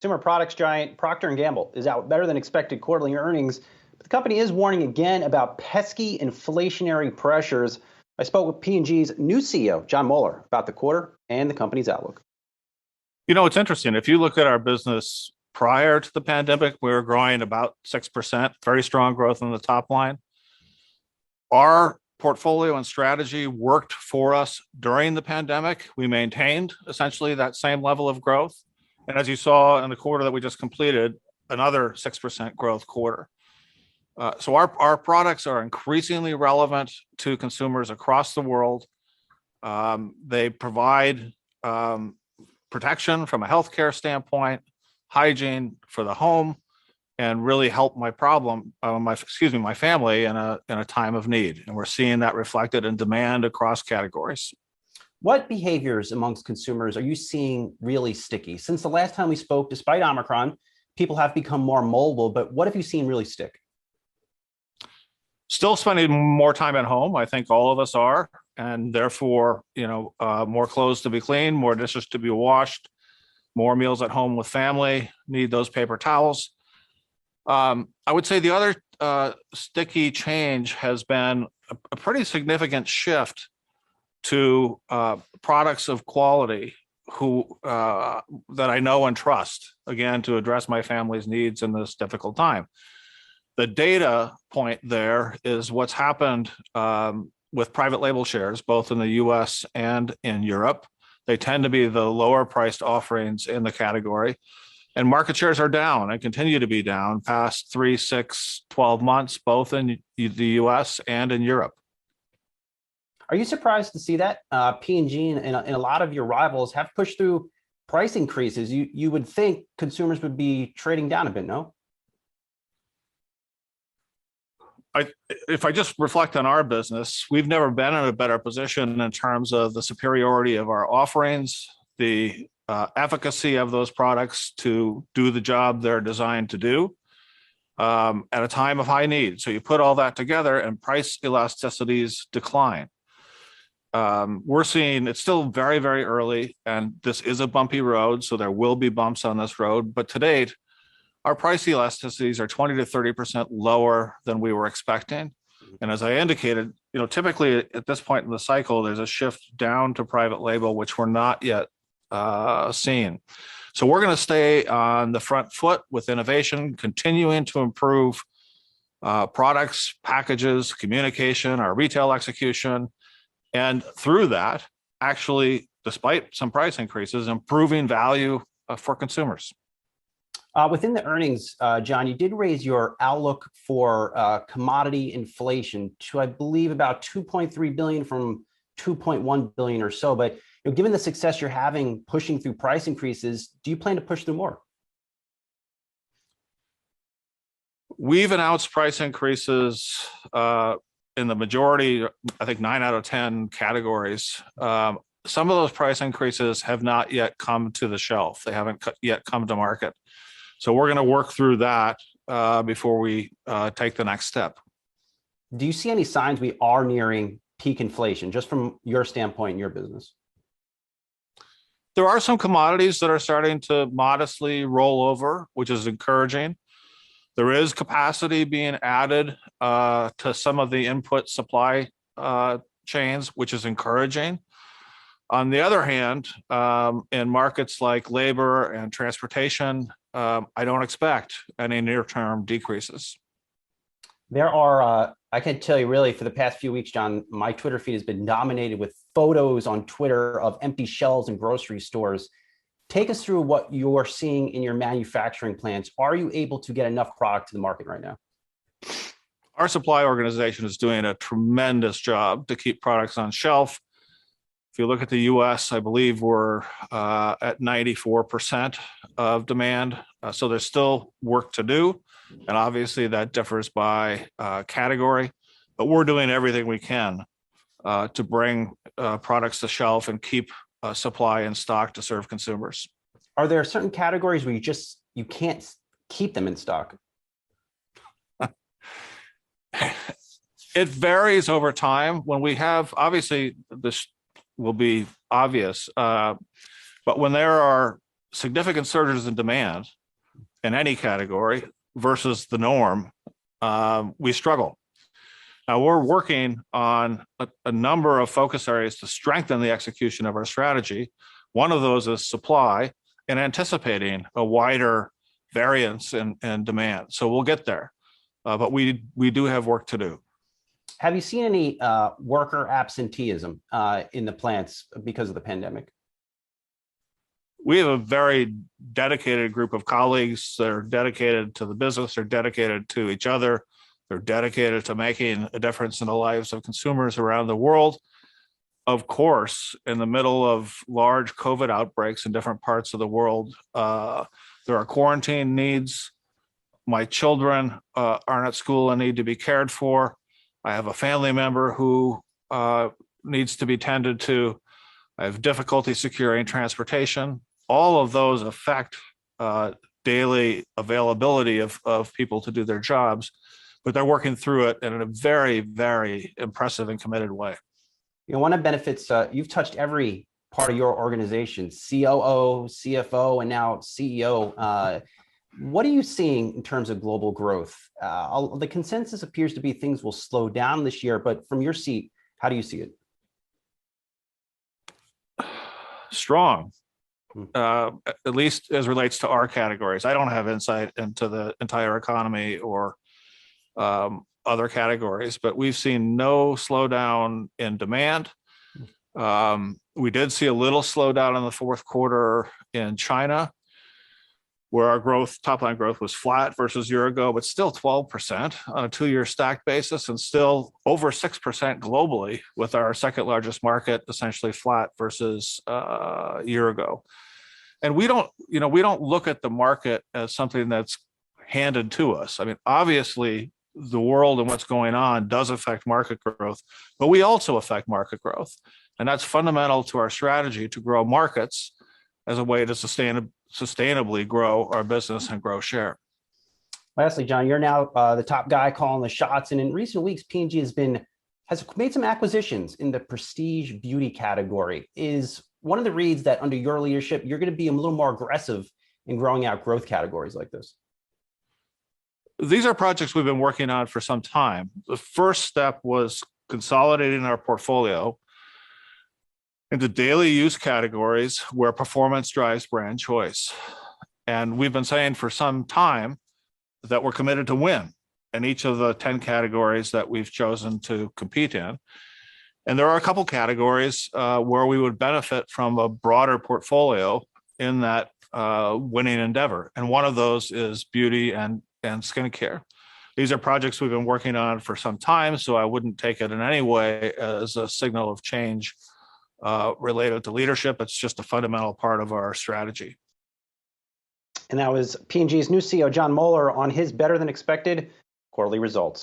Consumer products giant Procter & Gamble is out better than expected quarterly earnings, but the company is warning again about pesky inflationary pressures. I spoke with P&G's new CEO, John Moeller, about the quarter and the company's outlook. You know, it's interesting. If you look at our business prior to the pandemic, we were growing about 6%, very strong growth on the top line. Our portfolio and strategy worked for us during the pandemic. We maintained essentially that same level of growth. And as you saw in the quarter that we just completed, another 6% growth quarter. So our products are increasingly relevant to consumers across the world. They provide protection from a healthcare standpoint, hygiene for the home, and really help my family in a time of need. And we're seeing that reflected in demand across categories. What behaviors amongst consumers are you seeing really sticky? Since the last time we spoke, despite Omicron, people have become more mobile, but what have you seen really stick? Still spending more time at home. I think all of us are, and therefore, more clothes to be cleaned, more dishes to be washed, more meals at home with family, need those paper towels. I would say the other sticky change has been a pretty significant shift to products of quality that I know and trust, again, to address my family's needs in this difficult time. The data point there is what's happened with private label shares, both in the US and in Europe. They tend to be the lower priced offerings in the category. And market shares are down and continue to be down past 3, 6, 12 months, both in the US and in Europe. Are you surprised to see that? P&G and a lot of your rivals have pushed through price increases. You would think consumers would be trading down a bit, no? If I just reflect on our business, we've never been in a better position in terms of the superiority of our offerings, the efficacy of those products to do the job they're designed to do at a time of high need. So you put all that together and price elasticities decline. We're seeing it's still very, very early, and this is a bumpy road, so there will be bumps on this road. But to date, our price elasticities are 20 to 30% lower than we were expecting. And as I indicated, typically at this point in the cycle, there's a shift down to private label, which we're not yet seeing. So we're going to stay on the front foot with innovation, continuing to improve products, packages, communication, our retail execution. And through that, actually, despite some price increases, improving value for consumers. Within the earnings, John, you did raise your outlook for commodity inflation to, I believe, about $2.3 billion from $2.1 billion or so. But given the success you're having pushing through price increases, do you plan to push through more? We've announced price increases in the majority, I think 9 out of 10 categories. Some of those price increases have not yet come to the shelf. They haven't yet come to market. So we're going to work through that before we take the next step. Do you see any signs we are nearing peak inflation, just from your standpoint in your business? There are some commodities that are starting to modestly roll over, which is encouraging. There is capacity being added to some of the input supply chains, which is encouraging. On the other hand, in markets like labor and transportation, I don't expect any near-term decreases. There are, I can tell you really, for the past few weeks, John, my Twitter feed has been dominated with photos on Twitter of empty shelves in grocery stores. Take us through what you're seeing in your manufacturing plants. Are you able to get enough product to the market right now? Our supply organization is doing a tremendous job to keep products on shelf. If you look at the US, I believe we're at 94% of demand. So there's still work to do. And obviously that differs by category, but we're doing everything we can to bring products to shelf and keep supply in stock to serve consumers. Are there certain categories where you can't keep them in stock? It varies over time. When we have, obviously this will be obvious, but when there are significant surges in demand in any category versus the norm, we struggle. Now, we're working on a number of focus areas to strengthen the execution of our strategy. One of those is supply and anticipating a wider variance in demand. So we'll get there, but we do have work to do. Have you seen any worker absenteeism in the plants because of the pandemic? We have a very dedicated group of colleagues that are dedicated to the business, they're dedicated to each other, they're dedicated to making a difference in the lives of consumers around the world. Of course, in the middle of large COVID outbreaks in different parts of the world, there are quarantine needs. My children aren't at school and need to be cared for. I have a family member who needs to be tended to. I have difficulty securing transportation. All of those affect daily availability of people to do their jobs, but they're working through it in a very, very impressive and committed way. You know, one of the benefits, you've touched every part of your organization, COO, CFO, and now CEO. What are you seeing in terms of global growth? The consensus appears to be things will slow down this year, but from your seat, how do you see it? Strong, at least as relates to our categories. I don't have insight into the entire economy or other categories, but we've seen no slowdown in demand. We did see a little slowdown in the fourth quarter in China, where our top line growth was flat versus a year ago, but still 12% on a 2-year stacked basis and still over 6% globally, with our second largest market essentially flat versus a year ago. And we don't look at the market as something that's handed to us. I mean, obviously, the world and what's going on does affect market growth, but we also affect market growth. And that's fundamental to our strategy to grow markets as a way to sustainably grow our business and grow share. Lastly, John, you're now the top guy calling the shots. And in recent weeks, P&G has made some acquisitions in the prestige beauty category. Is one of the reads that under your leadership, you're going to be a little more aggressive in growing out growth categories like this? These are projects we've been working on for some time. The first step was consolidating our portfolio into daily use categories where performance drives brand choice. And we've been saying for some time that we're committed to win in each of the 10 categories that we've chosen to compete in. And there are a couple categories where we would benefit from a broader portfolio in that winning endeavor. And one of those is beauty and skincare. These are projects we've been working on for some time, so I wouldn't take it in any way as a signal of change related to leadership. It's just a fundamental part of our strategy. And that was P&G's new CEO, John Moeller, on his better than expected quarterly results.